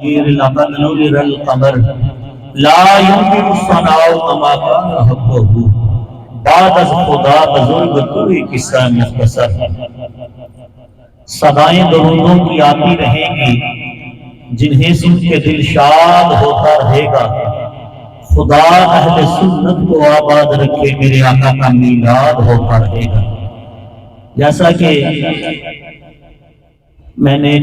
لقد نذر القمر لا يمكن الصناع كما كان حقه بعد از خدا بزرگ کوئی قصہ مختصر صدائیں درودوں کی آتی رہیں گی جنہیں سن کے دل شاد ہوتا رہے گا خدا اہل سنت کو آباد رکھے میرے آقا کا میلاد ہوتا رہے گا جیسا کہ میں نے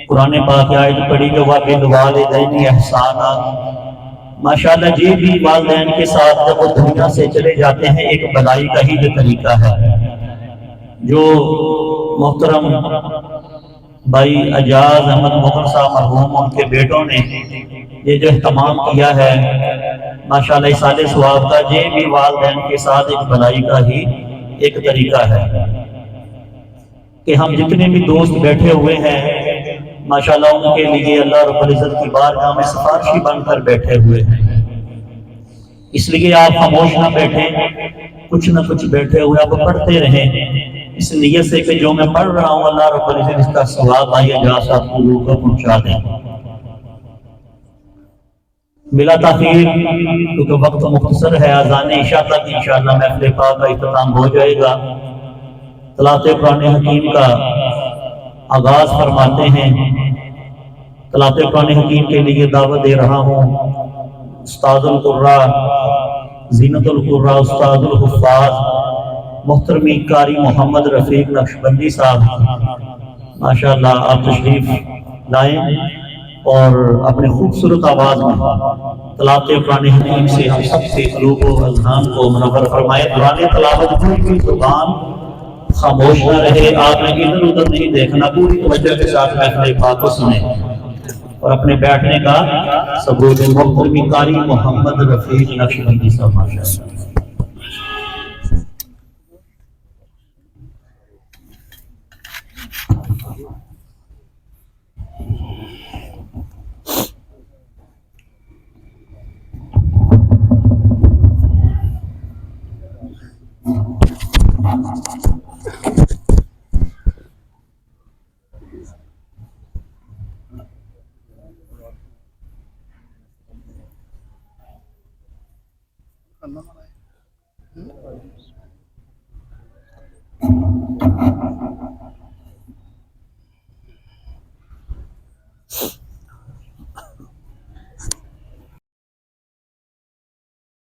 قرآن پاک آیت پڑھی کہ وَبِالْوَالِدَيْنِ احسانا ماشاءاللہ جی بھی والدین کے ساتھ جب وہ دنیا سے چلے جاتے ہیں ایک بلائی کا ہی جو طریقہ ہے جو محترم بھائی اجاز احمد مغل صاحب مرحوم ان کے بیٹوں نے یہ جو اہتمام کیا ہے ماشاءاللہ اِسالِ ثواب کا یہ بھی والدین کے ساتھ ایک بلائی کا ہی ایک طریقہ ہے کہ ہم جتنے بھی دوست بیٹھے ہوئے ہیں ماشاءاللہ ان کے لیے اللہ رب العزت کی بارگاہ میں سفارشی بن کر بیٹھے ہوئے ہیں اس لیے آپ خاموش نہ بیٹھیں کچھ نہ کچھ بیٹھے ہوئے آپ پڑھتے رہیں اس نیت سے کہ جو میں پڑھ رہا ہوں اللہ رب العزت اس کا ثواب آئیے جا ساتھ کو پہنچا دیں بلا تاخیر کیونکہ وقت مختصر ہے اذان عشاء تک انشاءاللہ محفل پاک کا اختتام ہو جائے گا تلاوت قرآن حکیم کا آغاز فرماتے ہیں تلاوت قرآن حکیم کے لیے دعوت دے رہا ہوں استاد القراء زینت القراء استاد الحفاظ محترمی قاری محمد رفیق نقشبندی صاحب ماشاءاللہ آپ تشریف لائیں اور اپنے خوبصورت آواز میں تلاوت قرآن حکیم سے ہم سب سے قلوب و اذہان کو منور فرمائے دوران تلاوت کی زبان خاموش نہ رہے آپ نے ادھر ادھر نہیں دیکھنا پوری توجہ کے ساتھ محفل پاک کو سنیں اور اپنے بیٹھنے کا ثبوت محترمی قاری محمد رفیق نقشبندی صاحب ماشاءاللہ